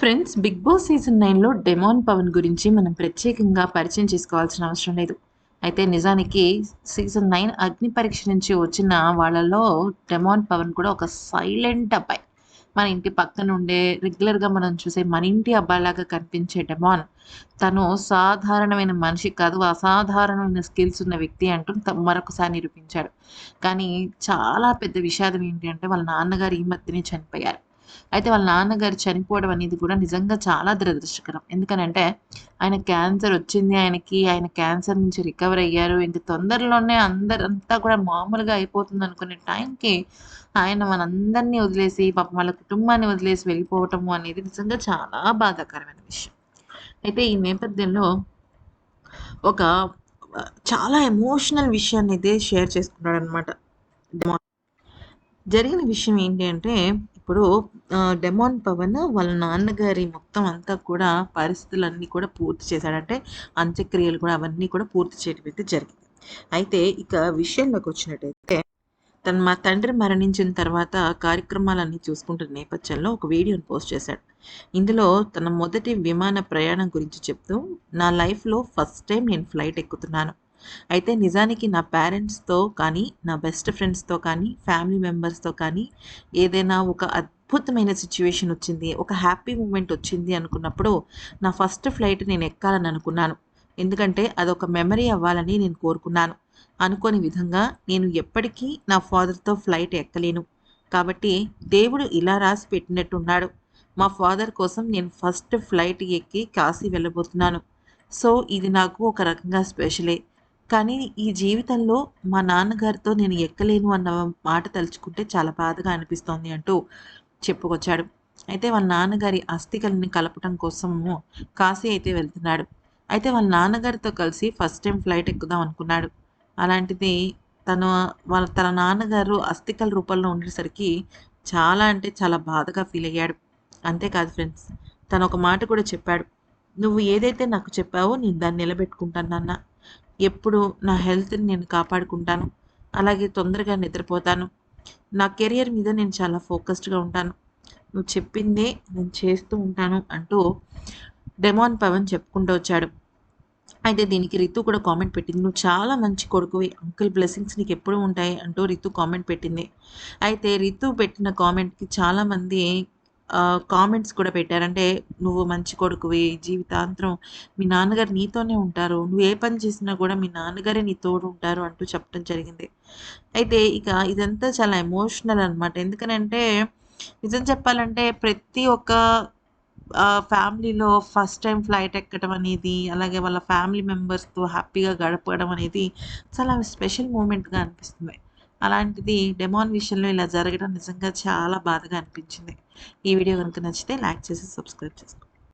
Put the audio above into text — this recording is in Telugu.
ఫ్రెండ్స్, 'బిగ్ బాస్' సీజన్ 9లో డెమాన్ పవన్ గురించి మనం ప్రత్యేకంగా పరిచయం చేసుకోవాల్సిన అవసరం లేదు. అయితే నిజానికి సీజన్ 9 అగ్ని పరీక్ష నుంచి వచ్చిన వాళ్ళలో డెమాన్ పవన్ కూడా ఒక సైలెంట్ అబ్బాయి. మన ఇంటి పక్కనుండే రెగ్యులర్‌గా మనం చూసే మన ఇంటి అబ్బాయిలాగా కనిపించే డెమాన్, తను సాధారణమైన మనిషి కాదు, అసాధారణమైన స్కిల్స్ ఉన్న వ్యక్తి అంటూ మరొకసారి నిరూపించాడు. కానీ చాలా పెద్ద విషాదం ఏంటి అంటే వాళ్ళ నాన్నగారు ఈ మధ్యనే చనిపోయారు. అయితే వాళ్ళ నాన్నగారు చనిపోవడం అనేది కూడా నిజంగా చాలా దురదృష్టకరం. ఎందుకనంటే ఆయన క్యాన్సర్ వచ్చింది ఆయనకి. ఆయన క్యాన్సర్ నుంచి రికవర్ అయ్యారు. ఇంక తొందరలోనే అందరంతా కూడా మామూలుగా అయిపోతుందనుకునే టైంకి ఆయన మనందరిని వదిలేసి పాపం వాళ్ళ కుటుంబాన్ని వదిలేసి వెళ్ళిపోవటము అనేది నిజంగా చాలా బాధాకరమైన విషయం. అయితే ఈ నేపథ్యంలో ఒక చాలా ఎమోషనల్ విషయాన్నయితే షేర్ చేసుకున్నాడనమాట. జరిగిన విషయం ఏంటి అంటే, ఇప్పుడు డెమాన్ పవన్ వాళ్ళ నాన్నగారి మొత్తం అంతా కూడా పరిస్థితులన్నీ కూడా పూర్తి చేశాడు. అంటే అంత్యక్రియలు కూడా అవన్నీ కూడా పూర్తి చేయడం అయితే జరిగింది. అయితే ఇక విషయంలోకొచ్చినట్టయితే మా తండ్రి మరణించిన తర్వాత కార్యక్రమాలన్నీ చూసుకుంటున్న నేపథ్యంలో ఒక వీడియోని పోస్ట్ చేశాడు. ఇందులో తన మొదటి విమాన ప్రయాణం గురించి చెప్తూ, "నా లైఫ్‌లో ఫస్ట్ టైం నేను ఫ్లైట్ ఎక్కుతున్నాను. అయితే నిజానికి నా పేరెంట్స్‌తో కానీ, నా బెస్ట్ ఫ్రెండ్స్‌తో కానీ, ఫ్యామిలీ మెంబర్స్‌తో కానీ ఏదైనా ఒక అద్భుతమైన సిట్యుయేషన్ వచ్చింది. ఒక హ్యాపీ మూమెంట్ వచ్చింది అనుకున్నప్పుడు నా ఫస్ట్ ఫ్లైట్ నేను ఎక్కాలని అనుకున్నాను. ఎందుకంటే అదొక మెమరీ అవ్వాలని నేను కోరుకున్నాను. అనుకోని విధంగా నేను ఎప్పటికీ నా ఫాదర్‌తో ఫ్లైట్ ఎక్కలేను. కాబట్టి దేవుడు ఇలా రాసి పెట్టినట్టున్నాడు. మా ఫాదర్ కోసం నేను ఫస్ట్ ఫ్లైట్ ఎక్కి కాశీ వెళ్ళబోతున్నాను. సో, ఇది నాకు ఒక రకంగా స్పెషలే. కానీ ఈ జీవితంలో మా నాన్నగారితో నేను ఎక్కలేను అన్న మాట తలుచుకుంటే చాలా బాధగా అనిపిస్తోంది" అంటూ చెప్పుకొచ్చాడు. అయితే వాళ్ళ నాన్నగారి అస్థికలని కలపటం కోసము కాశీ అయితే వెళ్తున్నాడు. అయితే వాళ్ళ నాన్నగారితో కలిసి ఫస్ట్ టైం ఫ్లైట్ ఎక్కుదాం అనుకున్నాడు. అలాంటిది తను తన నాన్నగారు అస్థికల రూపంలో ఉండేసరికి చాలా అంటే చాలా బాధగా ఫీల్ అయ్యాడు. అంతేకాదు ఫ్రెండ్స్, తను ఒక మాట కూడా చెప్పాడు. "నువ్వు ఏదైతే నాకు చెప్పావో నేను దాన్ని నిలబెట్టుకుంటాను నాన్న. ఎప్పుడు నా హెల్త్‌ని నేను కాపాడుకుంటాను. అలాగే తొందరగా నిద్రపోతాను. నా కెరియర్ మీద నేను చాలా ఫోకస్డ్‌గా ఉంటాను. నువ్వు చెప్పిందే నేను చేస్తూ ఉంటాను" అంటూ డెమాన్ పవన్ చెప్పుకుంటూ వచ్చాడు. అయితే దీనికి రితు కూడా కామెంట్ పెట్టింది. "నువ్వు చాలా మంచి కొడుకువి. అంకుల్ బ్లెస్సింగ్స్ నీకెప్పుడూ ఉంటాయి" అంటూ రితు కామెంట్ పెట్టింది. అయితే రితు పెట్టిన కామెంట్‌కి చాలామంది కామెంట్స్ కూడా పెట్టారు. అంటే, "నువ్వు మంచి కొడుకువి. జీవితాంతరం మీ నాన్నగారు నీతోనే ఉంటారు. నువ్వు ఏ పని చేసినా కూడా మీ నాన్నగారే నీ తోడు ఉంటారు" అంటూ చెప్పడం జరిగింది. అయితే ఇక ఇదంతా చాలా ఎమోషనల్ అనమాట. ఎందుకనంటే నిజం చెప్పాలంటే ప్రతి ఒక్క ఫ్యామిలీలో ఫస్ట్ టైమ్ ఫ్లైట్ ఎక్కడం అనేది, అలాగే వాళ్ళ ఫ్యామిలీ మెంబర్స్‌తో హ్యాపీగా గడపడం అనేది చాలా స్పెషల్ మూమెంట్‌గా అనిపిస్తుంది. అలాంటిది డెమాన్ విషయంలో ఇలా జరగడం నిజంగా చాలా బాధగా అనిపించింది. ఈ వీడియో గనుక నచ్చితే లైక్ చేసి సబ్స్క్రైబ్ చేసుకోండి.